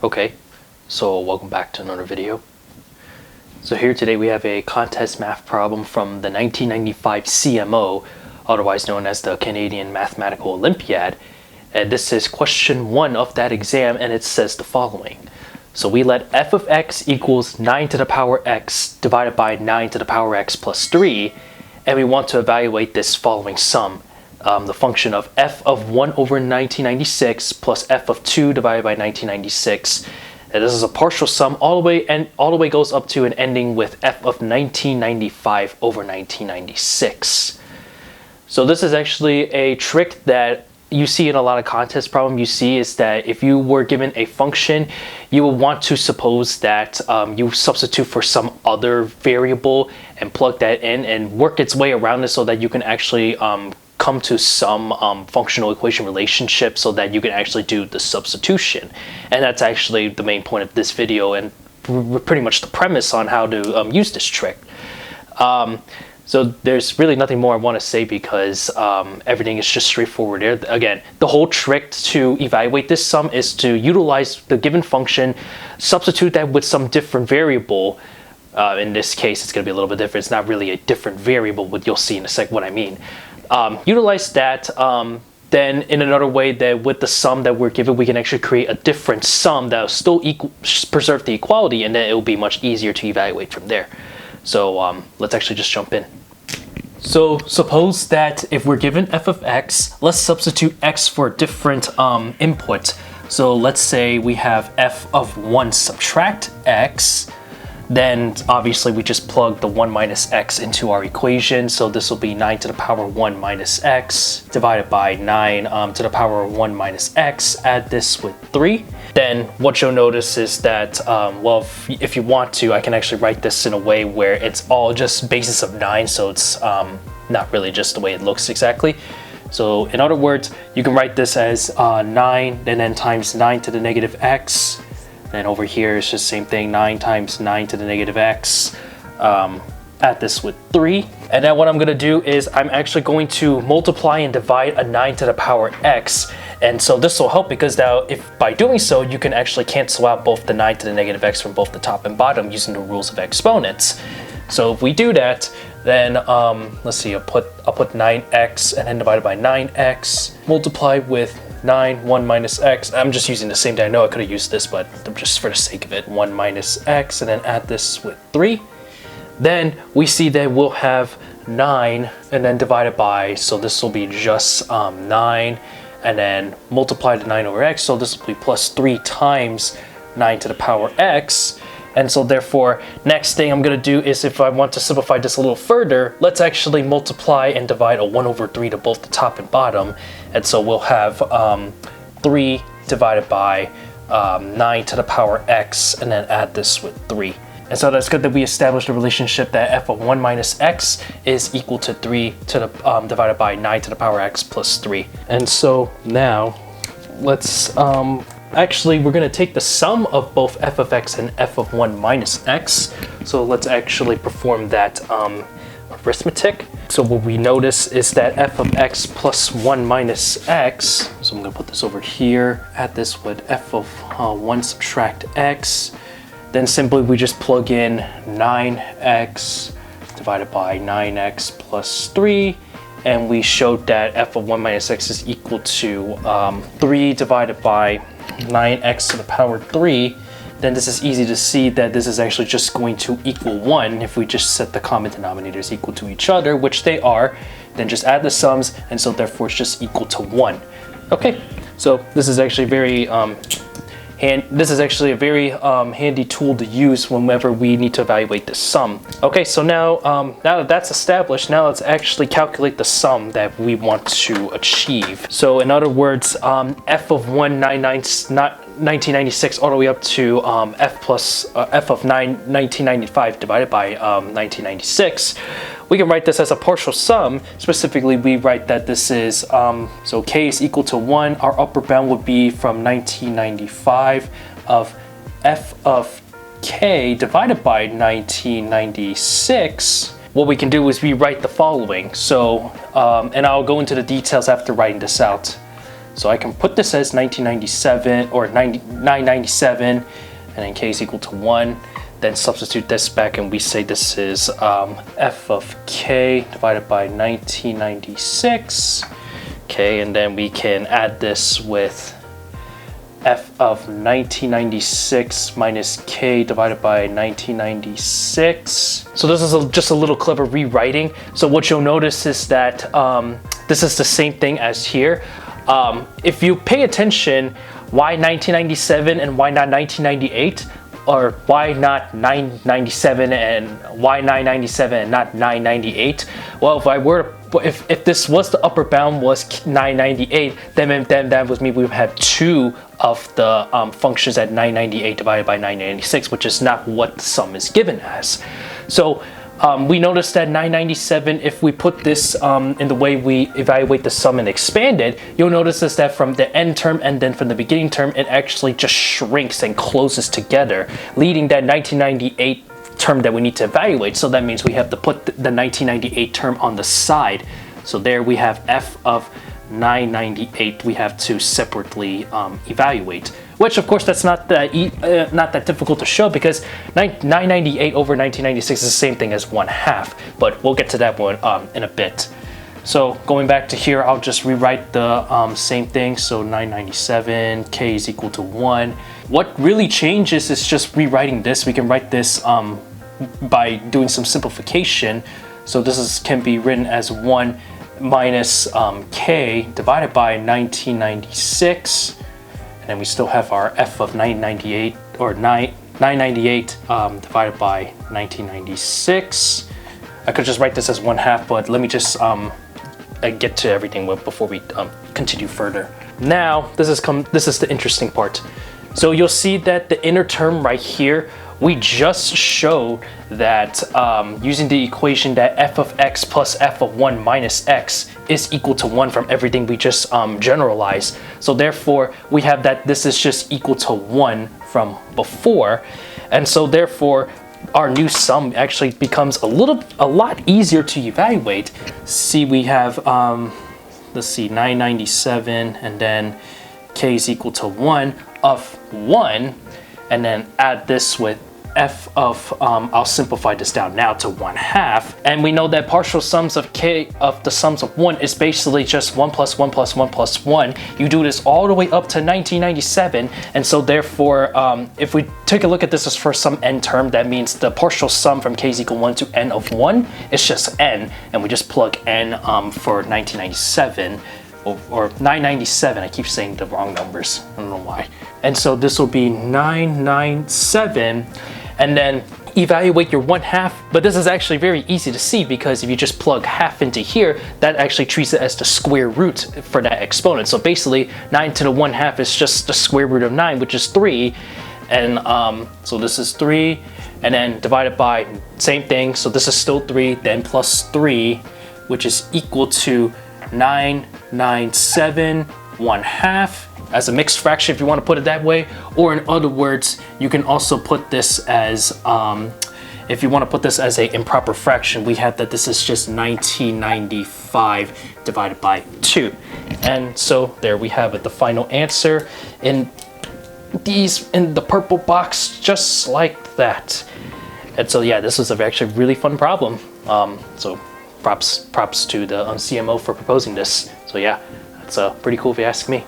Okay, so welcome back to another video. So here today we have a contest math problem from the 1995 CMO, otherwise known as the Canadian Mathematical Olympiad. And this is question 1 of that exam, and it says the following. So we let f of x equals 9 to the power x divided by 9 to the power x plus 3, and we want to evaluate this following sum. The function of f of 1 over 1996 plus f of 2 divided by 1996. And this is a partial sum all the way goes up to an ending with f of 1995 over 1996. So this is actually a trick that you see in a lot of contest problems. You see is that if you were given a function, you will want to suppose that you substitute for some other variable and plug that in and work its way around it so that you can actually come to some functional equation relationship so that you can actually do the substitution. And that's actually the main point of this video and pretty much the premise on how to use this trick. So there's really nothing more I want to say because everything is just straightforward there. Again, the whole trick to evaluate this sum is to utilize the given function, substitute that with some different variable. In this case, it's going to be a little bit different. It's not really a different variable, but you'll see in a sec what I mean. Utilize that, then in another way that with the sum that we're given, we can actually create a different sum that will still preserve the equality, and then it will be much easier to evaluate from there. So let's actually just jump in. So suppose that if we're given f of x, let's substitute x for a different input. So let's say we have f of 1 subtract x. Then obviously we just plug the 1 minus x into our equation. So this will be 9 to the power 1 minus x divided by 9 to the power 1 minus x. Add this with 3. Then what you'll notice is that, well, if you want to, I can actually write this in a way where it's all just basis of 9. So it's not really just the way it looks exactly. So in other words, you can write this as 9 and then times 9 to the negative x. Then over here it's just the same thing, 9 times 9 to the negative x. Add this with 3. And then what I'm going to do is I'm actually going to multiply and divide a 9 to the power x. And so this will help because now if by doing so, you can actually cancel out both the 9 to the negative x from both the top and bottom using the rules of exponents. So if we do that, then let's see, I'll put 9x and then divided by 9x, multiply with 9, 1 minus x. I'm just using the same thing. I know I could have used this, but just for the sake of it, 1 minus x, and then add this with 3. Then we see that we'll have 9 and then divided by, so this will be just 9, and then multiply the 9 over x, so this will be plus 3 times 9 to the power x. And so therefore, next thing I'm going to do is if I want to simplify this a little further, let's actually multiply and divide a 1 over 3 to both the top and bottom. And so we'll have 3 divided by 9 to the power x, and then add this with 3. And so that's good that we established the relationship that f of 1 minus x is equal to 3 to the divided by 9 to the power x plus 3. And so now let's actually, we're going to take the sum of both f of x and f of 1 minus x. So let's actually perform that arithmetic. So what we notice is that f of x plus 1 minus x, so I'm going to put this over here, add this with f of 1 subtract x. Then simply we just plug in 9x divided by 9x plus 3. And we showed that f of 1 minus x is equal to 3 divided by 9x to the power 3, then this is easy to see that this is actually just going to equal 1 if we just set the common denominators equal to each other, which they are. Then just add the sums, and so therefore it's just equal to 1. Okay, so this is actually very handy tool to use whenever we need to evaluate this sum. Okay, so now that that's established, now let's actually calculate the sum that we want to achieve. So in other words, f of 1996 all the way up to f of 1995 divided by 1996. We can write this as a partial sum. Specifically, we write that this is, so k is equal to 1. Our upper bound would be from 1995 of f of k divided by 1996. What we can do is we write the following. So, and I'll go into the details after writing this out. So I can put this as 1997 or 997, and then k is equal to 1. Then substitute this back, and we say this is f of k divided by 1996. Okay, and then we can add this with f of 1996 minus k divided by 1996. So this is just a little clever rewriting. So what you'll notice is that this is the same thing as here. If you pay attention, why 1997 and why not 1998? Or why not 997 and why 997 and not 998? Well, if this was the upper bound was 998, then that would mean we would have two of the functions at 998 divided by 996, which is not what the sum is given as. So we notice that 997, if we put this in the way we evaluate the sum and expand it, you'll notice is that from the end term and then from the beginning term, it actually just shrinks and closes together, leading that 1998 term that we need to evaluate. So that means we have to put the 1998 term on the side. So there we have f of 998 we have to separately evaluate, which of course that's not that difficult to show, because 998 over 1996 is the same thing as 1/2, but we'll get to that one in a bit. So going back to here, I'll just rewrite the same thing. So 997, k is equal to 1. What really changes is just rewriting this. We can write this by doing some simplification. So this can be written as 1 minus k divided by 1996, and then we still have our f of 998 or 998 divided by 1996. I could just write this as 1/2, but let me just get to everything before we continue further. Now this is the interesting part. So you'll see that the inner term right here, we just showed that using the equation that f of x plus f of 1 minus x is equal to 1 from everything we just generalized. So therefore, we have that this is just equal to 1 from before. And so therefore, our new sum actually becomes a lot easier to evaluate. See, we have, let's see, 997, and then k is equal to 1 of 1, and then add this with f of, I'll simplify this down now to 1/2, and we know that partial sums of k of the sums of 1 is basically just 1 plus 1 plus 1 plus 1. You do this all the way up to 1997, and so therefore, if we take a look at this as for some n term, that means the partial sum from k is equal 1 to n of 1 is just n, and we just plug n for 1997. Or 997, I keep saying the wrong numbers, I don't know why. And so this will be 997, and then evaluate your 1/2, but this is actually very easy to see, because if you just plug half into here, that actually treats it as the square root for that exponent. So basically 9 to the 1/2 is just the square root of 9, which is 3, and so this is 3, and then divided by, same thing, so this is still 3, then plus 3, which is equal to 997 1/2 as a mixed fraction, if you want to put it that way. Or in other words, you can also put this as, if you want to put this as a improper fraction, we have that this is just 1995 divided by 2. And so there we have it, the final answer in the purple box, just like that. And so yeah, this was actually really fun problem. So props to the CMO for proposing this. So yeah, that's pretty cool if you ask me.